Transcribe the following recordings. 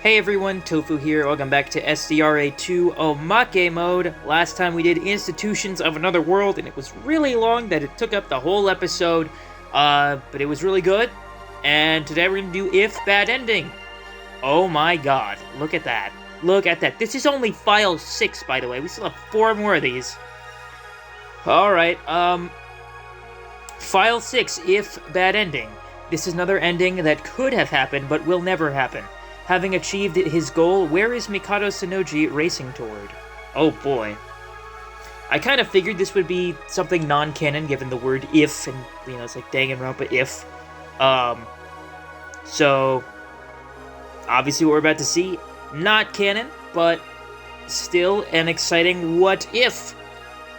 Hey everyone, Tofu here, welcome back to SDRA2 OMAKE mode. Last time we did Institutions of Another World, and it was really long that it took up the whole episode, but it was really good. And today we're going to do If Bad Ending. Oh my god, look at that. Look at that. This is only file 6, by the way. We still have 4 more of these. Alright, File 6, If Bad Ending. This is another ending that could have happened, but will never happen. Having achieved his goal, where is Mikado Sonoji racing toward? Oh boy. I kind of figured this would be something non-canon, given the word if, and, you know, it's like Danganronpa if. So, obviously what we're about to see, not canon, but still an exciting what if,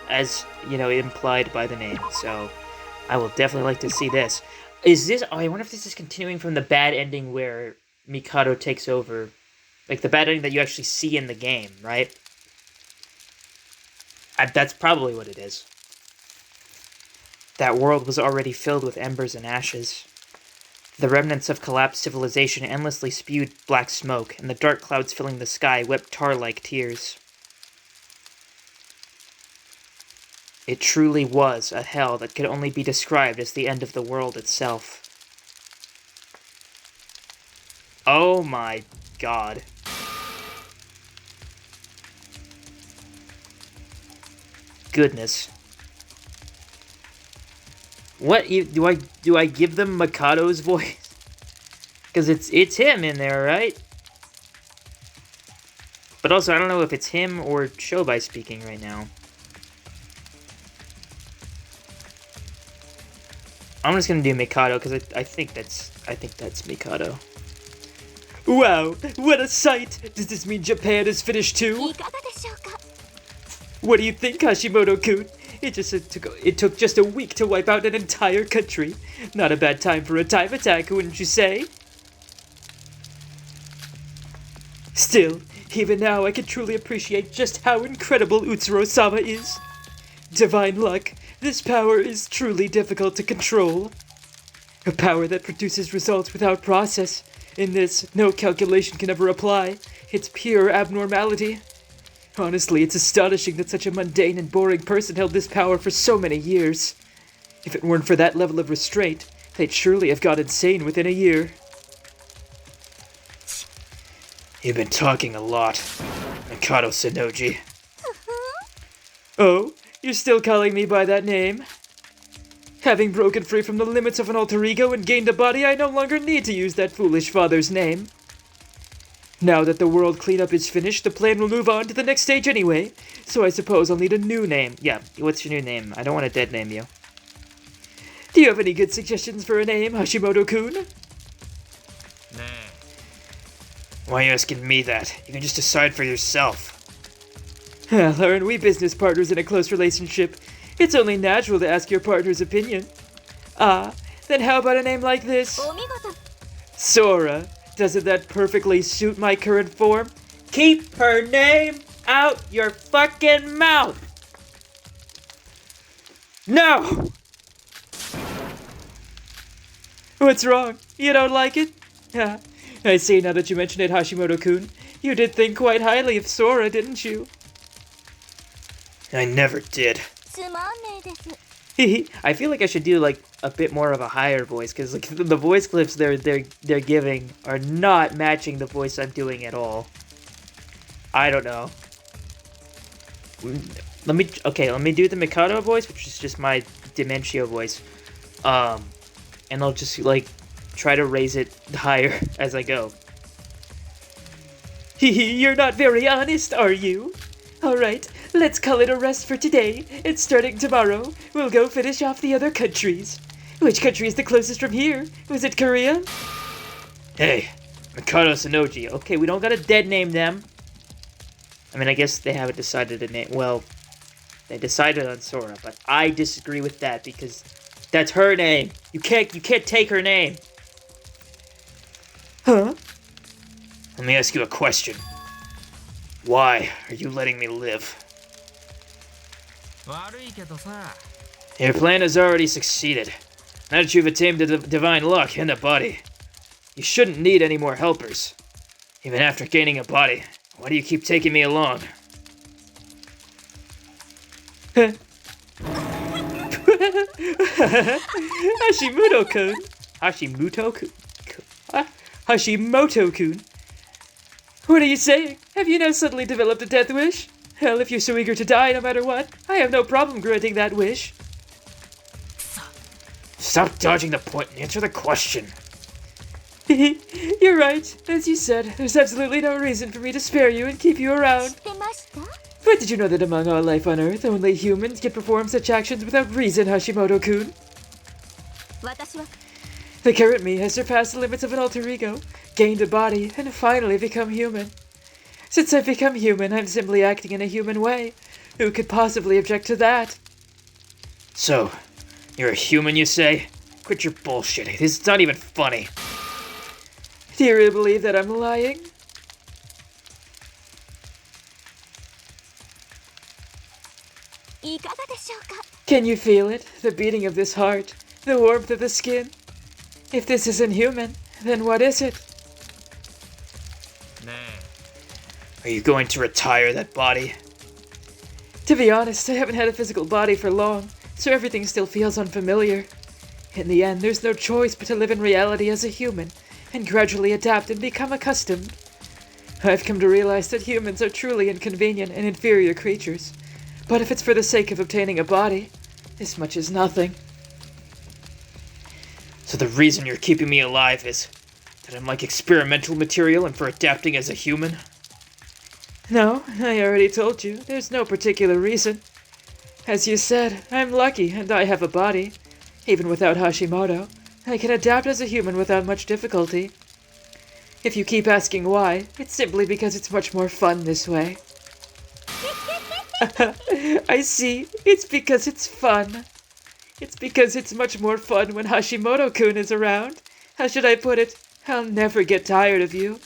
as, you know, implied by the name. So, I will definitely like to see this. Is this, oh, I wonder if this is continuing from the bad ending where Mikado takes over, like the bad ending that you actually see in the game, right? That's probably what it is. That world was already filled with embers and ashes. The remnants of collapsed civilization endlessly spewed black smoke, and the dark clouds filling the sky wept tar-like tears. It truly was a hell that could only be described as the end of the world itself. Oh my god. Goodness. What do I give them Mikado's voice? Because it's him in there, right? But also I don't know if it's him or Shobai speaking right now. I'm just gonna do Mikado because I think that's Mikado. Wow, what a sight! Does this mean Japan is finished too? What do you think, Hashimoto-kun? It took just a week to wipe out an entire country. Not a bad time for a time attack, wouldn't you say? Still, even now I can truly appreciate just how incredible Utsuro-sama is. Divine luck, this power is truly difficult to control. A power that produces results without process. In this, no calculation can ever apply. It's pure abnormality. Honestly, it's astonishing that such a mundane and boring person held this power for so many years. If it weren't for that level of restraint, they'd surely have gone insane within a year. You've been talking a lot, Mikado Sonoji. Oh, you're still calling me by that name? Having broken free from the limits of an alter ego and gained a body, I no longer need to use that foolish father's name. Now that the world cleanup is finished, the plan will move on to the next stage anyway, so I suppose I'll need a new name. Yeah, what's your new name? I don't want to dead name you. Do you have any good suggestions for a name, Hashimoto-kun? Nah. Why are you asking me that? You can just decide for yourself. Well, aren't we business partners in a close relationship? It's only natural to ask your partner's opinion. Ah, then how about a name like this? Sora. Doesn't that perfectly suit my current form? Keep her name out your fucking mouth! No! What's wrong? You don't like it? Yeah, I see now that you mention it, Hashimoto-kun. You did think quite highly of Sora, didn't you? I never did. I feel like I should do like a bit more of a higher voice because like the voice clips they're giving are not matching the voice I'm doing at all. I don't know. Let me do the Mikado voice, which is just my Dementio voice. And I'll just like try to raise it higher as I go. You're not very honest, are you? Alright, let's call it a rest for today, and starting tomorrow, we'll go finish off the other countries. Which country is the closest from here? Was it Korea? Hey, Mikado Sonoji. Okay, we don't gotta dead name them. I mean, I guess they haven't decided to name, well, they decided on Sora, but I disagree with that because that's her name. You can't take her name. Huh? Let me ask you a question. Why are you letting me live? Your plan has already succeeded. Now that you've attained the divine luck in the body, you shouldn't need any more helpers. Even after gaining a body, why do you keep taking me along? Hashimoto-kun. Hashimoto-kun. What are you saying? Have you now suddenly developed a death wish? Hell, if you're so eager to die no matter what, I have no problem granting that wish. Stop dodging the point and answer the question. You're right. As you said, there's absolutely no reason for me to spare you and keep you around. But did you know that among all life on Earth, only humans can perform such actions without reason, Hashimoto-kun? The current me has surpassed the limits of an alter ego, gained a body, and finally become human. Since I've become human, I'm simply acting in a human way. Who could possibly object to that? So, you're a human, you say? Quit your bullshitting. This is not even funny. Do you really believe that I'm lying? Can you feel it? The beating of this heart? The warmth of the skin? If this isn't human, then what is it? Are you going to retire that body? To be honest, I haven't had a physical body for long, so everything still feels unfamiliar. In the end, there's no choice but to live in reality as a human, and gradually adapt and become accustomed. I've come to realize that humans are truly inconvenient and inferior creatures, but if it's for the sake of obtaining a body, this much is nothing. So the reason you're keeping me alive is that I'm like experimental material and for adapting as a human? No, I already told you, there's no particular reason. As you said, I'm lucky and I have a body. Even without Hashimoto, I can adapt as a human without much difficulty. If you keep asking why, it's simply because it's much more fun this way. I see, it's because it's fun. It's because it's much more fun when Hashimoto-kun is around. How should I put it? I'll never get tired of you.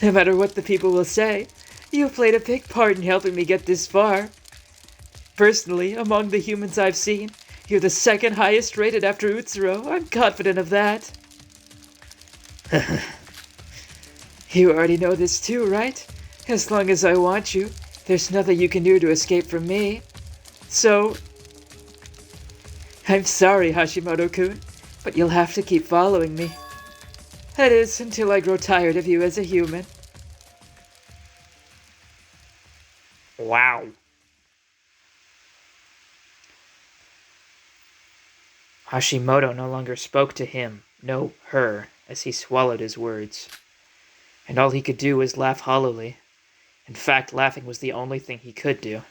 No matter what the people will say, you've played a big part in helping me get this far. Personally, among the humans I've seen, you're the second highest rated after Utsuro. I'm confident of that. You already know this too, right? As long as I want you, there's nothing you can do to escape from me. So, I'm sorry, Hashimoto-kun, but you'll have to keep following me. That is, until I grow tired of you as a human. Wow. Hashimoto no longer spoke to him, no, her, as he swallowed his words. And all he could do was laugh hollowly. In fact, laughing was the only thing he could do.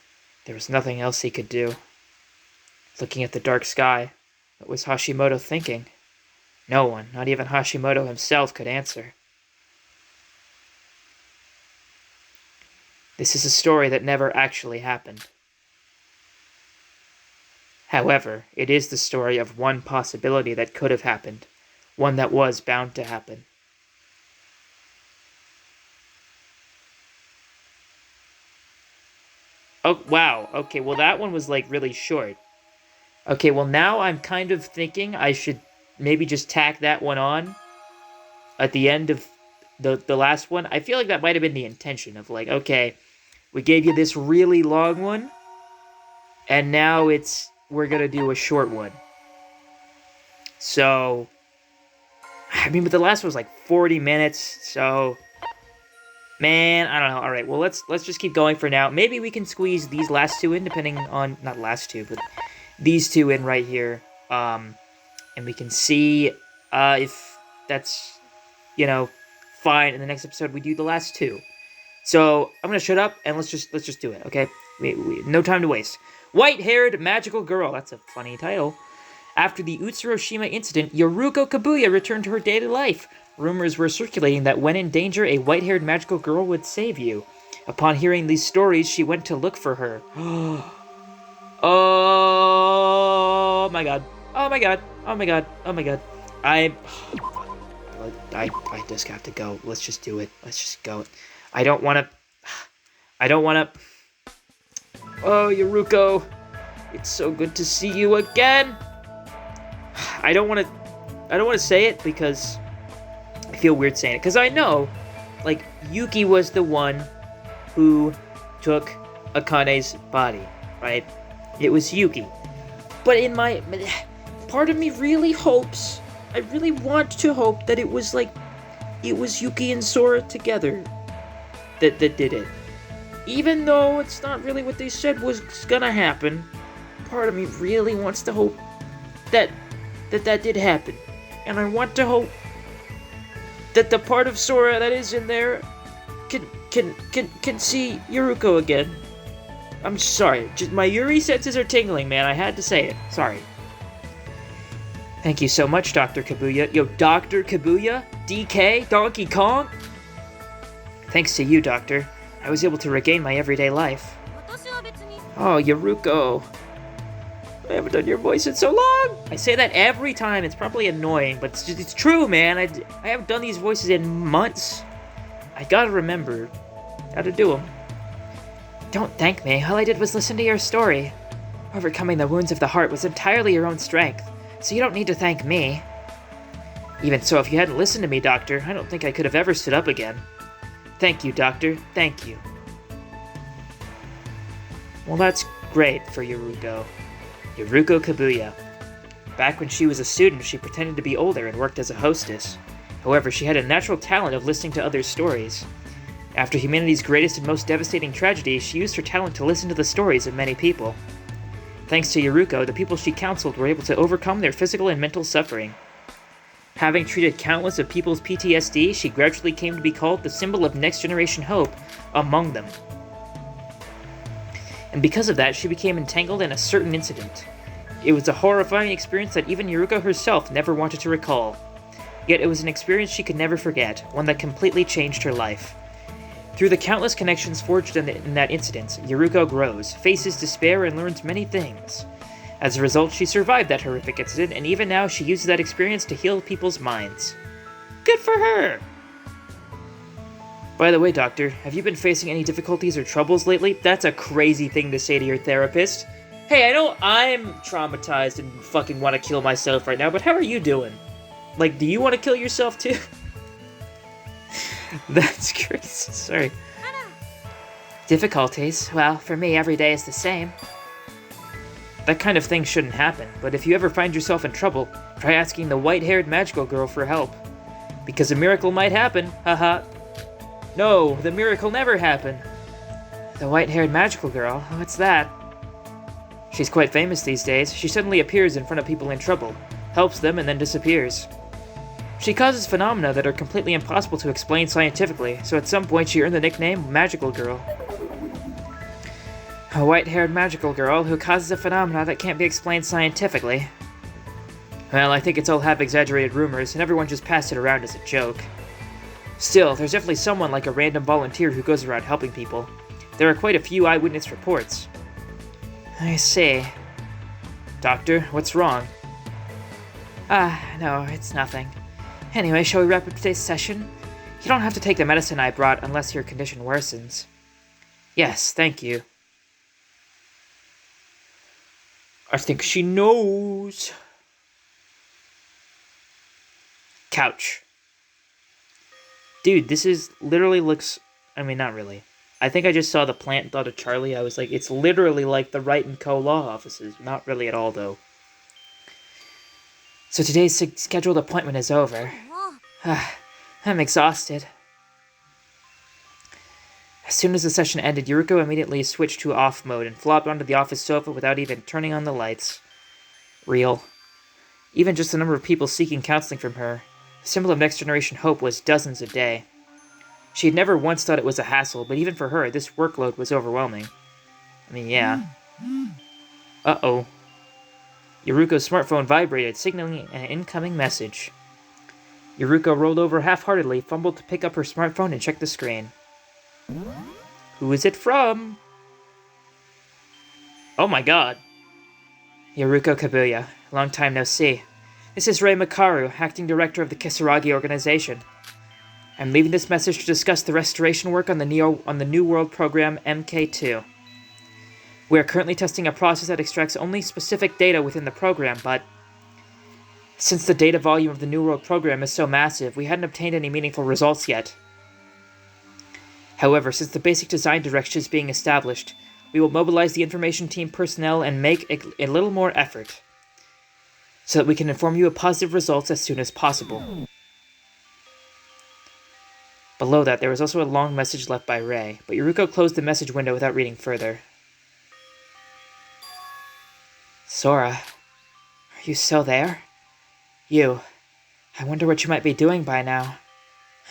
There was nothing else he could do. Looking at the dark sky, what was Hashimoto thinking? No one, not even Hashimoto himself, could answer. This is a story that never actually happened. However, it is the story of one possibility that could have happened, one that was bound to happen. Oh, wow. Okay, well that one was like really short. Okay, well now I'm kind of thinking I should maybe just tack that one on at the end of the last one. I feel like that might have been the intention of like, okay, we gave you this really long one, and now we're gonna do a short one. So, I mean, but the last one was like 40 minutes, so, man, I don't know. All right, well, let's just keep going for now. Maybe we can squeeze these last two in, depending on, not last two, but these two in right here, and we can see if that's, fine. In the next episode, we do the last two. So I'm gonna shut up and let's just do it, okay? We no time to waste. White-haired magical girl. That's a funny title. After the Utsuroshima incident, Yoruko Kabuya returned to her daily life. Rumors were circulating that when in danger, a white-haired magical girl would save you. Upon hearing these stories, she went to look for her. Oh my god. Oh my god. Oh my god. Oh my god. I just have to go. Let's just do it. Let's just go. I don't want to... Oh, Yoruko. It's so good to see you again. I don't want to say it because I feel weird saying it, because I know, like, Yuki was the one who took Akane's body, right? It was Yuki. But in my... part of me really hopes, I really want to hope that it was, like, it was Yuki and Sora together that did it. Even though it's not really what they said was gonna happen, part of me really wants to hope that did happen. And I want to hope that the part of Sora that is in there can see Yuruko again. I'm sorry, just my Yuri senses are tingling, man. I had to say it. Sorry. Thank you so much, Dr. Kabuya. Yo, Dr. Kabuya? DK? Donkey Kong? Thanks to you, Doctor, I was able to regain my everyday life. Oh, Yuruko. I haven't done your voice in so long! I say that every time. It's probably annoying, but it's true, man. I haven't done these voices in months. I gotta remember how to do them. Don't thank me. All I did was listen to your story. Overcoming the wounds of the heart was entirely your own strength, so you don't need to thank me. Even so, if you hadn't listened to me, Doctor, I don't think I could have ever stood up again. Thank you, Doctor. Thank you. Well, that's great for Yuruko. Yuruko Kabuya. Back when she was a student, she pretended to be older and worked as a hostess. However, she had a natural talent of listening to others' stories. After humanity's greatest and most devastating tragedy, she used her talent to listen to the stories of many people. Thanks to Yuruko, the people she counseled were able to overcome their physical and mental suffering. Having treated countless of people's PTSD, she gradually came to be called the symbol of next-generation hope among them. And because of that, she became entangled in a certain incident. It was a horrifying experience that even Yuruko herself never wanted to recall. Yet it was an experience she could never forget, one that completely changed her life. Through the countless connections forged in that incident, Yuruko grows, faces despair, and learns many things. As a result, she survived that horrific incident, and even now she uses that experience to heal people's minds. Good for her! By the way, Doctor, have you been facing any difficulties or troubles lately? That's a crazy thing to say to your therapist. Hey, I know I'm traumatized and fucking want to kill myself right now, but how are you doing? Like, do you want to kill yourself too? That's crazy, sorry. Difficulties? Well, for me, every day is the same. That kind of thing shouldn't happen, but if you ever find yourself in trouble, try asking the white-haired magical girl for help. Because a miracle might happen, haha. No, the miracle never happened. The white-haired magical girl? What's that? She's quite famous these days. She suddenly appears in front of people in trouble, helps them, and then disappears. She causes phenomena that are completely impossible to explain scientifically, so at some point she earned the nickname Magical Girl. A white-haired magical girl who causes a phenomena that can't be explained scientifically. Well, I think it's all half-exaggerated rumors, and everyone just passed it around as a joke. Still, there's definitely someone like a random volunteer who goes around helping people. There are quite a few eyewitness reports. I see. Doctor, what's wrong? No, it's nothing. Anyway, shall we wrap up today's session? You don't have to take the medicine I brought unless your condition worsens. Yes, thank you. I think she knows. Couch. Dude, this is literally looks... I mean, not really. I think I just saw the plant thought of Charlie. I was like, it's literally like the Wright & Co. law offices. Not really at all, though. So today's scheduled appointment is over. I'm exhausted. As soon as the session ended, Yuruko immediately switched to off mode and flopped onto the office sofa without even turning on the lights. Real. Even just the number of people seeking counseling from her, the symbol of next-generation hope, was dozens a day. She had never once thought it was a hassle, but even for her, this workload was overwhelming. I mean, yeah. Uh-oh. Yuruko's smartphone vibrated, signaling an incoming message. Yuruko rolled over half-heartedly, fumbled to pick up her smartphone and check the screen. Who is it from? Oh my god. Yuruko Kabuya, long time no see. This is Rei Makaru, acting director of the Kisaragi organization. I'm leaving this message to discuss the restoration work on the New World program MK2. We are currently testing a process that extracts only specific data within the program, but Since the data volume of the New World program is so massive, we hadn't obtained any meaningful results yet. However, since the basic design direction is being established, we will mobilize the information team personnel and make a little more effort, so that we can inform you of positive results as soon as possible. Below that, there was also a long message left by Ray, but Yuruko closed the message window without reading further. Sora, are you still there? I wonder what you might be doing by now.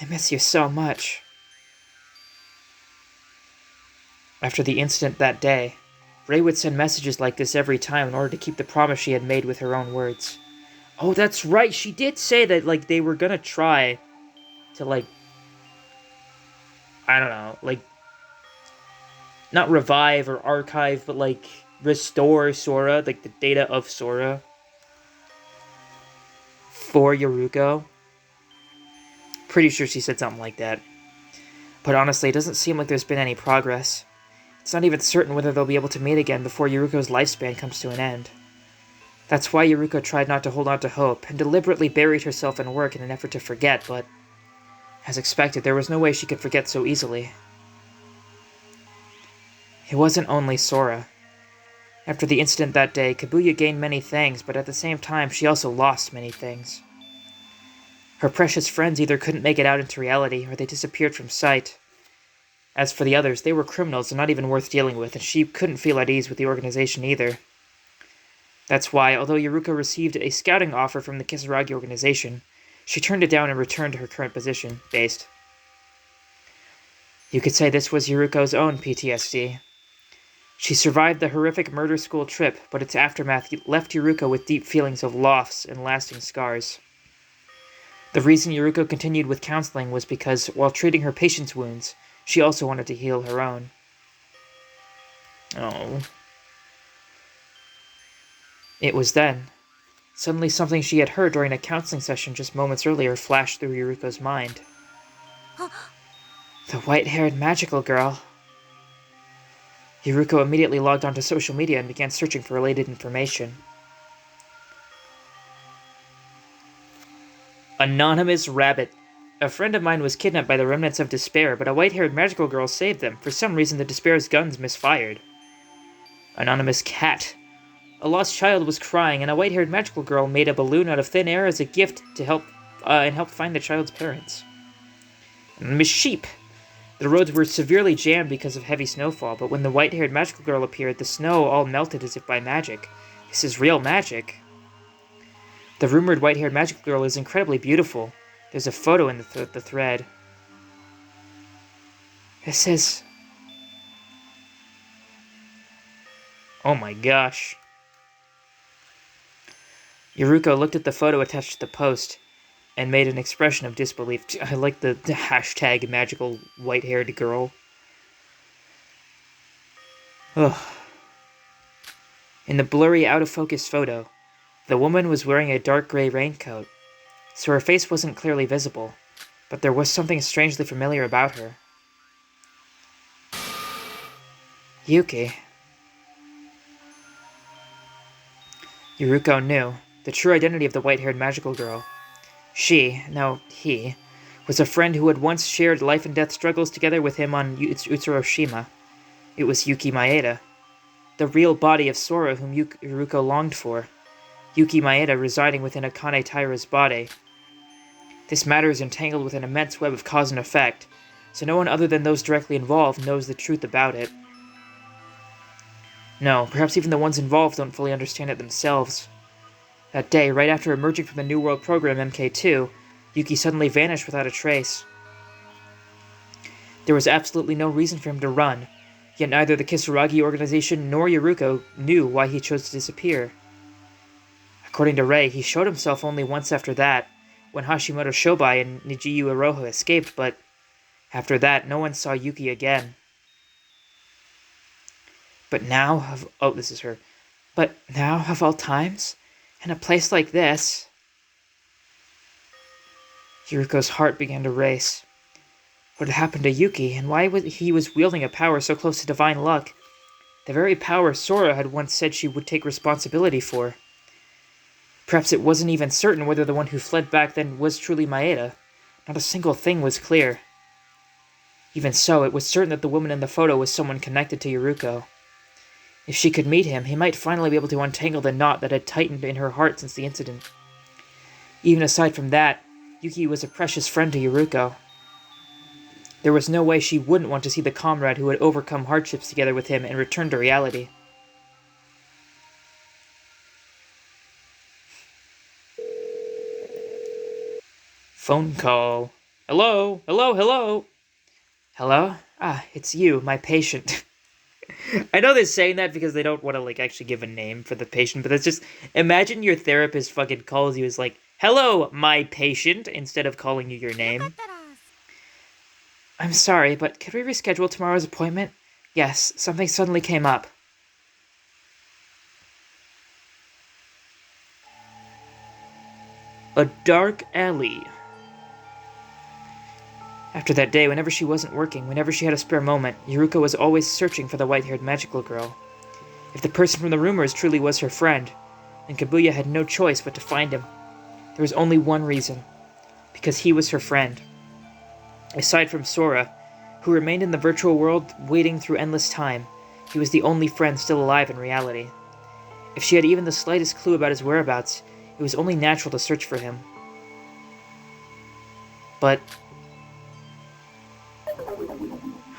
I miss you so much. After the incident that day, Ray would send messages like this every time in order to keep the promise she had made with her own words. Oh, that's right, she did say that, they were gonna try to, I don't know, not revive or archive, but, restore Sora, the data of Sora for Yuruko. Pretty sure she said something like that. But honestly, it doesn't seem like there's been any progress. It's not even certain whether they'll be able to meet again before Yuruko's lifespan comes to an end. That's why Yuruko tried not to hold on to hope, and deliberately buried herself in work in an effort to forget, but as expected, there was no way she could forget so easily. It wasn't only Sora. After the incident that day, Kabuya gained many things, but at the same time, she also lost many things. Her precious friends either couldn't make it out into reality, or they disappeared from sight. As for the others, they were criminals and not even worth dealing with, and she couldn't feel at ease with the organization either. That's why, although Yuruko received a scouting offer from the Kisaragi organization, she turned it down and returned to her current position, based. You could say this was Yuruko's own PTSD. She survived the horrific murder school trip, but its aftermath left Yuruko with deep feelings of loss and lasting scars. The reason Yuruko continued with counseling was because, while treating her patient's wounds, she also wanted to heal her own. Oh. It was then. Suddenly something she had heard during a counseling session just moments earlier flashed through Yuruko's mind. The white-haired magical girl. Yuruko immediately logged onto social media and began searching for related information. Anonymous Rabbit. A friend of mine was kidnapped by the remnants of Despair, but a white-haired magical girl saved them. For some reason, the Despair's guns misfired. Anonymous Cat. A lost child was crying, and a white-haired magical girl made a balloon out of thin air as a gift to help find the child's parents. Anonymous Sheep. The roads were severely jammed because of heavy snowfall, but when the white-haired magical girl appeared, the snow all melted as if by magic. This is real magic. The rumored white-haired magical girl is incredibly beautiful. There's a photo in the thread. This is... Oh my gosh. Yuruko looked at the photo attached to the post and made an expression of disbelief. I like the hashtag magical white-haired girl. Ugh. In the blurry, out-of-focus photo, the woman was wearing a dark gray raincoat, so her face wasn't clearly visible, but there was something strangely familiar about her. Yuki. Yuruko knew the true identity of the white-haired magical girl. She, now he, was a friend who had once shared life-and-death struggles together with him on Utsuroshima. It was Yuki Maeda, the real body of Sora whom Yuruko longed for. Yuki Maeda residing within Akane Taira's body. This matter is entangled with an immense web of cause and effect, so no one other than those directly involved knows the truth about it. No, perhaps even the ones involved don't fully understand it themselves. That day, right after emerging from the New World program MK2, Yuki suddenly vanished without a trace. There was absolutely no reason for him to run, yet neither the Kisaragi organization nor Yuruko knew why he chose to disappear. According to Rei, he showed himself only once after that, when Hashimoto Shobai and Nijiyu Iroha escaped, but after that, no one saw Yuki again. But now, But now, of all times, in a place like this... Yuruko's heart began to race. What had happened to Yuki, and why he was wielding a power so close to divine luck? The very power Sora had once said she would take responsibility for. Perhaps it wasn't even certain whether the one who fled back then was truly Maeda. Not a single thing was clear. Even so, it was certain that the woman in the photo was someone connected to Yuruko. If she could meet him, he might finally be able to untangle the knot that had tightened in her heart since the incident. Even aside from that, Yuki was a precious friend to Yuruko. There was no way she wouldn't want to see the comrade who had overcome hardships together with him and return to reality. Phone call. Hello? Hello? Hello? Hello? Ah, it's you, my patient. I know they're saying that because they don't want to, actually give a name for the patient, but that's just... Imagine your therapist fucking calls you as hello, my patient, instead of calling you your name. I'm sorry, but could we reschedule tomorrow's appointment? Yes, something suddenly came up. A dark alley. After that day, whenever she wasn't working, whenever she had a spare moment, Yuruko was always searching for the white-haired magical girl. If the person from the rumors truly was her friend, then Kabuya had no choice but to find him. There was only one reason. Because he was her friend. Aside from Sora, who remained in the virtual world waiting through endless time, he was the only friend still alive in reality. If she had even the slightest clue about his whereabouts, it was only natural to search for him. But...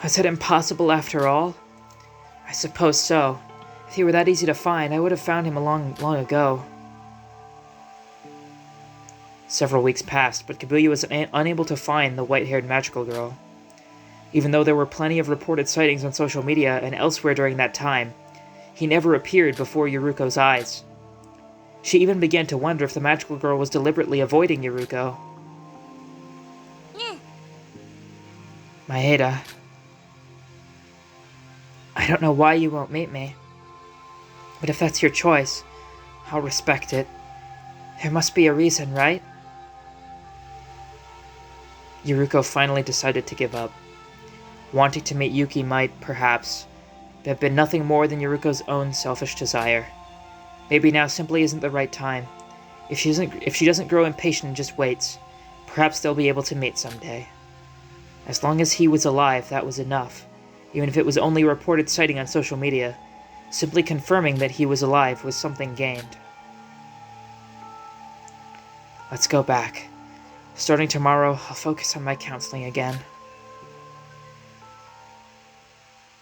was it impossible after all? I suppose so. If he were that easy to find, I would have found him long ago. Several weeks passed, but Kabuya was unable to find the white-haired magical girl. Even though there were plenty of reported sightings on social media and elsewhere during that time, he never appeared before Yuruko's eyes. She even began to wonder if the magical girl was deliberately avoiding Yuruko. Maeda. I don't know why you won't meet me, but if that's your choice, I'll respect it. There must be a reason, right? Yuruko finally decided to give up. Wanting to meet Yuki might, perhaps, have been nothing more than Yuruko's own selfish desire. Maybe now simply isn't the right time. If she doesn't grow impatient and just waits, perhaps they'll be able to meet someday. As long as he was alive, that was enough, even if it was only a reported sighting on social media. Simply confirming that he was alive was something gained. Let's go back. Starting tomorrow, I'll focus on my counseling again.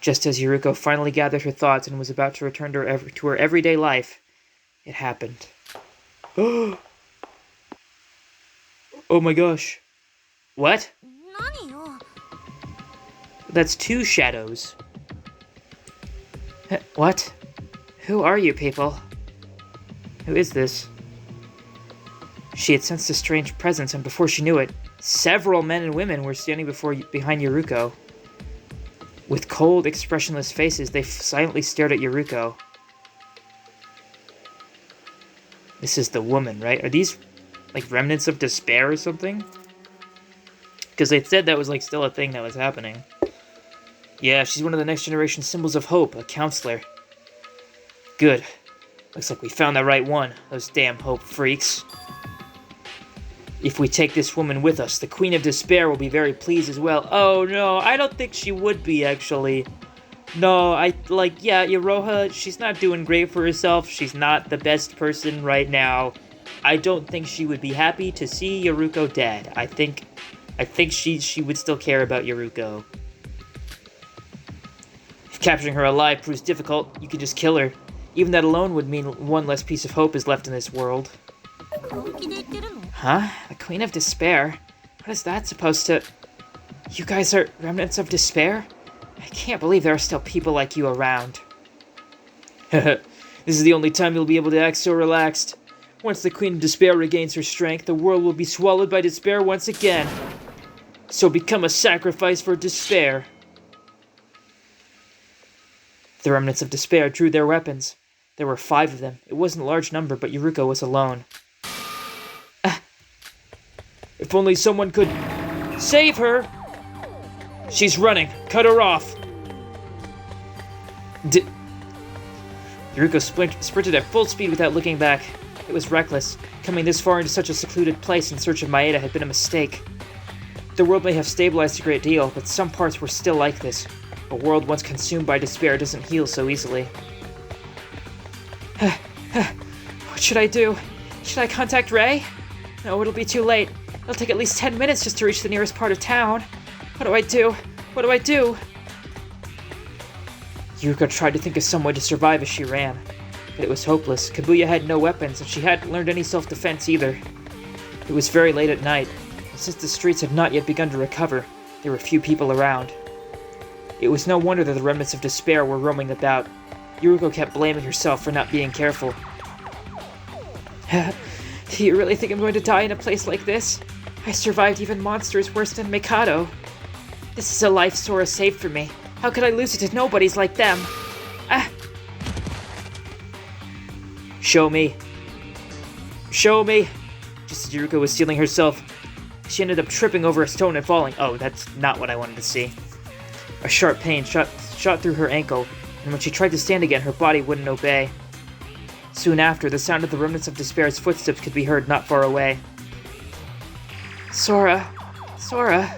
Just as Yuruko finally gathered her thoughts and was about to return to her everyday life, it happened. Oh my gosh. What? That's two shadows. What? Who are you people? Who is this? She had sensed a strange presence, and before she knew it, several men and women were standing behind Yuruko. With cold, expressionless faces, they silently stared at Yuruko. This is the woman, right? Are these, remnants of despair or something? Because they said that was, still a thing that was happening. Yeah, she's one of the next generation symbols of hope, a counselor. Good. Looks like we found the right one, those damn hope freaks. If we take this woman with us, the Queen of Despair will be very pleased as well. Oh no, I don't think she would be, actually. No, yeah, Iroha, she's not doing great for herself. She's not the best person right now. I don't think she would be happy to see Yuruko dead. I think she would still care about Yuruko. If capturing her alive proves difficult, you could just kill her. Even that alone would mean one less piece of hope is left in this world. Huh? The Queen of Despair? What is that supposed to... You guys are remnants of despair? I can't believe there are still people like you around. This is the only time you'll be able to act so relaxed. Once the Queen of Despair regains her strength, the world will be swallowed by despair once again. So become a sacrifice for despair. The remnants of despair drew their weapons. There were 5 of them. It wasn't a large number, but Yuruko was alone. If only someone could save her! She's running. Cut her off. Yuruko sprinted at full speed without looking back. It was reckless. Coming this far into such a secluded place in search of Maeda had been a mistake. The world may have stabilized a great deal, but some parts were still like this. A world once consumed by despair doesn't heal so easily. What should I do? Should I contact Ray? No, it'll be too late. It'll take at least 10 minutes just to reach the nearest part of town. What do I do? What do I do? Yuruko tried to think of some way to survive as she ran. But it was hopeless. Kabuya had no weapons, and she hadn't learned any self-defense either. It was very late at night, and since the streets had not yet begun to recover, there were few people around. It was no wonder that the remnants of despair were roaming about. Yuruko kept blaming herself for not being careful. Do you really think I'm going to die in a place like this? I survived even monsters worse than Mikado. This is a life Sora saved for me. How could I lose it to nobodies like them? Show me. Show me! Just as Yuruko was steeling herself, she ended up tripping over a stone and falling. Oh, that's not what I wanted to see. A sharp pain shot through her ankle, and when she tried to stand again, her body wouldn't obey. Soon after, the sound of the remnants of despair's footsteps could be heard not far away. Sora. Sora.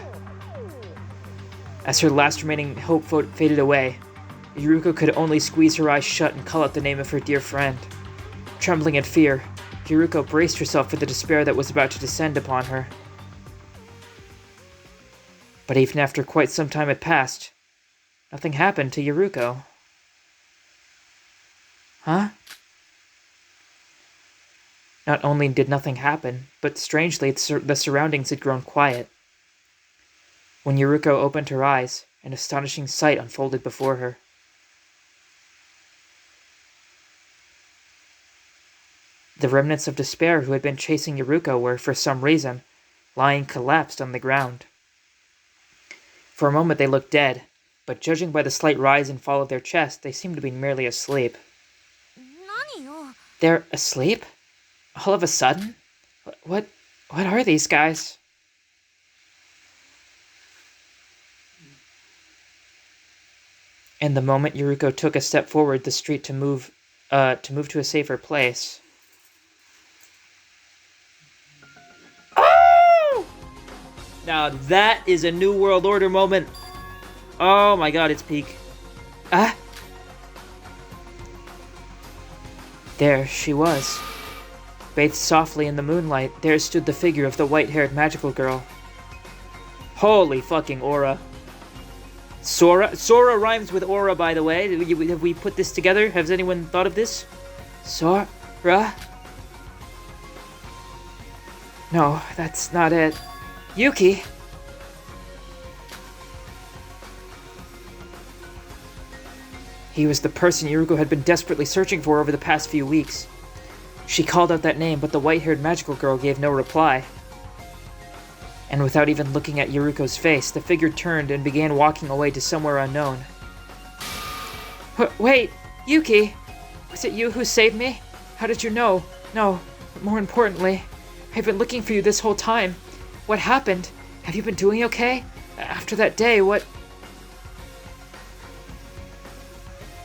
As her last remaining hope faded away, Yuruko could only squeeze her eyes shut and call out the name of her dear friend. Trembling in fear, Yuruko braced herself for the despair that was about to descend upon her. But even after quite some time had passed, nothing happened to Yuruko. Huh? Not only did nothing happen, but strangely the surroundings had grown quiet. When Yuruko opened her eyes, an astonishing sight unfolded before her. The remnants of despair who had been chasing Yuruko were, for some reason, lying collapsed on the ground. For a moment they looked dead, but judging by the slight rise and fall of their chest, they seemed to be merely asleep. They're asleep? All of a sudden? What are these guys? And the moment Yuruko took a step forward, the street to move to a safer place. Oh! Now that is a New World Order moment. Oh my god, it's peak. There she was. Bathed softly in the moonlight, there stood the figure of the white-haired magical girl. Holy fucking aura. Sora rhymes with aura, by the way. Have we put this together? Has anyone thought of this? Sora? No, that's not it. Yuki? He was the person Yuruko had been desperately searching for over the past few weeks. She called out that name, but the white-haired magical girl gave no reply. And without even looking at Yuruko's face, the figure turned and began walking away to somewhere unknown. Wait, Yuki! Was it you who saved me? How did you know? No, but more importantly, I've been looking for you this whole time. What happened? Have you been doing okay? After that day, what...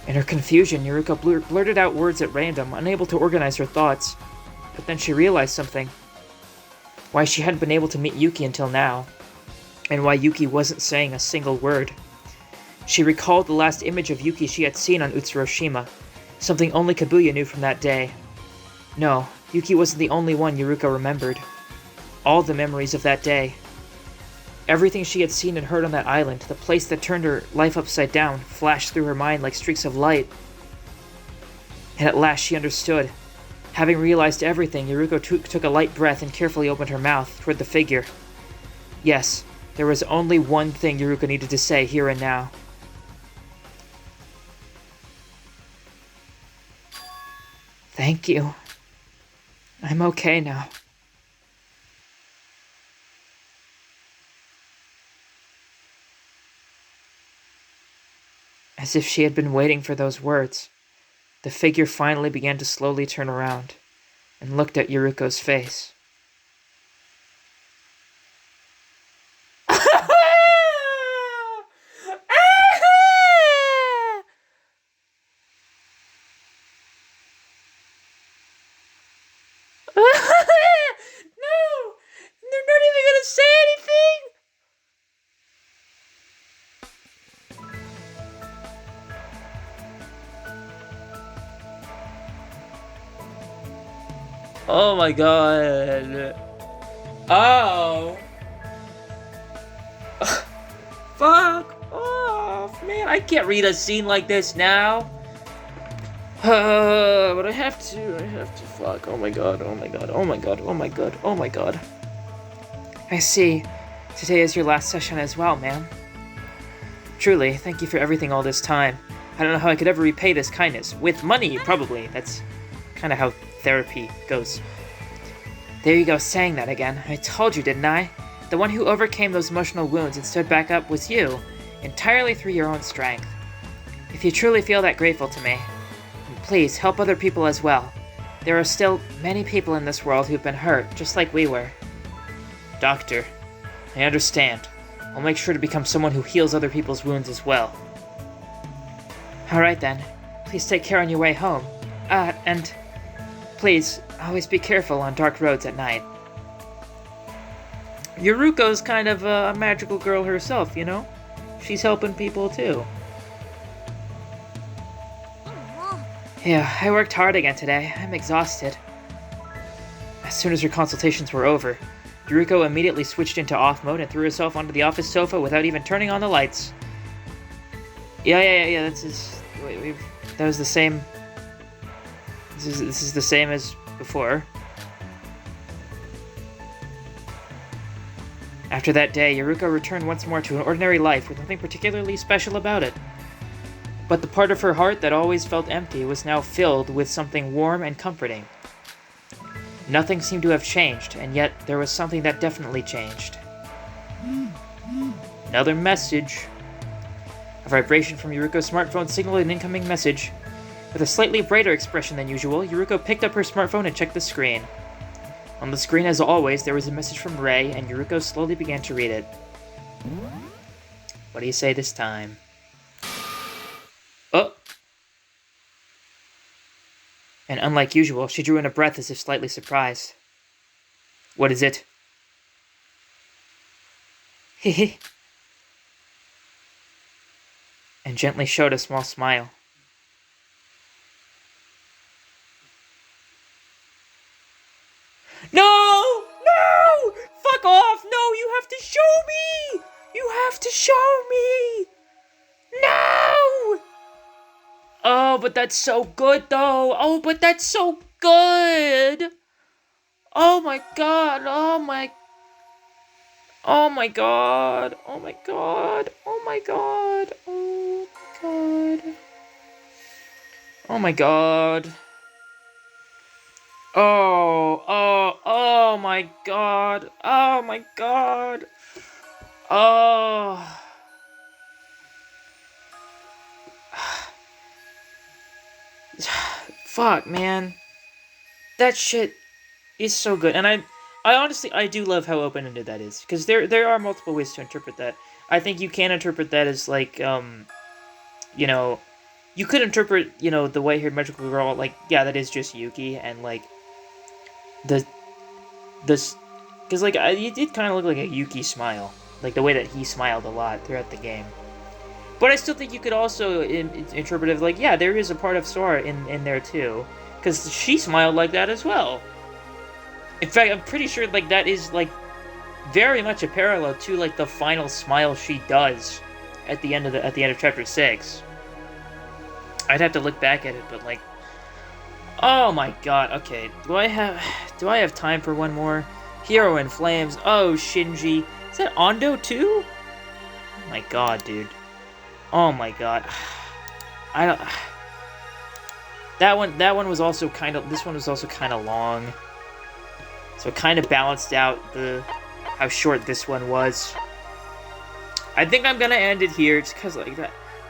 In her confusion, Yuruko blurted out words at random, unable to organize her thoughts. But then she realized something. Why she hadn't been able to meet Yuki until now. And why Yuki wasn't saying a single word. She recalled the last image of Yuki she had seen on Utsuroshima, something only Kabuya knew from that day. No, Yuki wasn't the only one Yuruko remembered. All the memories of that day. Everything she had seen and heard on that island, the place that turned her life upside down, flashed through her mind like streaks of light. And at last she understood. Having realized everything, Yuruko took a light breath and carefully opened her mouth toward the figure. Yes, there was only one thing Yuruko needed to say here and now. Thank you. I'm okay now. As if she had been waiting for those words, the figure finally began to slowly turn around and looked at Yuruko's face. Oh my god. Oh. Fuck off, man. I can't read a scene like this now. But I have to, fuck. Oh my god, oh my god, oh my god, oh my god, oh my god. I see. Today is your last session as well, ma'am. Truly, thank you for everything all this time. I don't know how I could ever repay this kindness. With money, probably. That's kind of how therapy goes. There you go, saying that again. I told you, didn't I? The one who overcame those emotional wounds and stood back up was you, entirely through your own strength. If you truly feel that grateful to me, please help other people as well. There are still many people in this world who've been hurt, just like we were. Doctor, I understand. I'll make sure to become someone who heals other people's wounds as well. Alright then. Please take care on your way home. And please, always be careful on dark roads at night. Yuruko's kind of a magical girl herself, you know? She's helping people too. Yeah, I worked hard again today. I'm exhausted. As soon as her consultations were over, Yuruko immediately switched into off mode and threw herself onto the office sofa without even turning on the lights. Yeah, that's just... Wait, that was the same... This is the same as before. After that day, Yuruko returned once more to an ordinary life with nothing particularly special about it. But the part of her heart that always felt empty was now filled with something warm and comforting. Nothing seemed to have changed, and yet there was something that definitely changed. Another message. A vibration from Yuruko's smartphone signaled an incoming message. With a slightly brighter expression than usual, Yuruko picked up her smartphone and checked the screen. On the screen, as always, there was a message from Rei, and Yuruko slowly began to read it. What do you say this time? Oh! And unlike usual, she drew in a breath as if slightly surprised. What is it? Hehe. And gently showed a small smile. No! No! Fuck off! No, you have to show me! You have to show me! No! Oh, but that's so good, though. Oh, but that's so good. Oh my god. Oh my... Oh my god. Oh my god. Oh my god. Oh my god. Oh my god. Oh my god. Oh my god. Oh. Fuck, man. That shit is so good. And I honestly, I do love how open-ended that is. Because there are multiple ways to interpret that. I think you can interpret that as, like, you know... You could interpret, you know, the white-haired magical girl, like, yeah, that is just Yuki, and, like, because, like, it did kind of look like a Yuki smile. Like, the way that he smiled a lot throughout the game. But I still think you could also interpret it like, yeah, there is a part of Sora in there, too. Because she smiled like that as well. In fact, I'm pretty sure, like, that is, like, very much a parallel to, like, the final smile she does at the end of Chapter 6. I'd have to look back at it, but, like... Oh my god, okay. Do I have time for one more? Hero in Flames. Oh, Shinji. Is that Ando, too? Oh my god, dude. Oh my god. I don't... That one was also kind of... This one was also kind of long. So it kind of balanced out how short this one was. I think I'm gonna end it here, just because, like,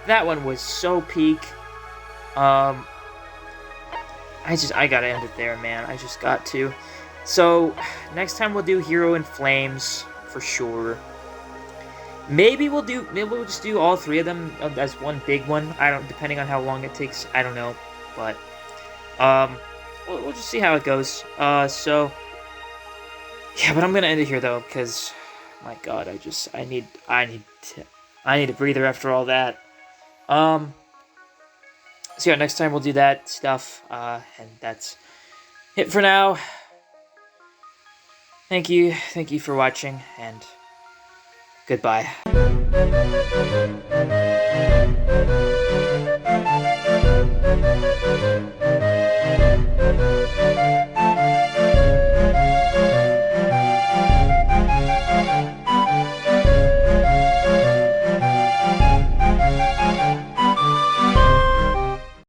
that one was so peak. I gotta end it there, man. I just got to. So, next time we'll do Hero in Flames, for sure. Maybe we'll just do all three of them as one big one. Depending on how long it takes, I don't know. But, we'll just see how it goes. So, yeah, but I'm gonna end it here, though, because, my god, I need a breather after all that. So yeah, next time we'll do that stuff, and that's it for now. Thank you for watching, and goodbye.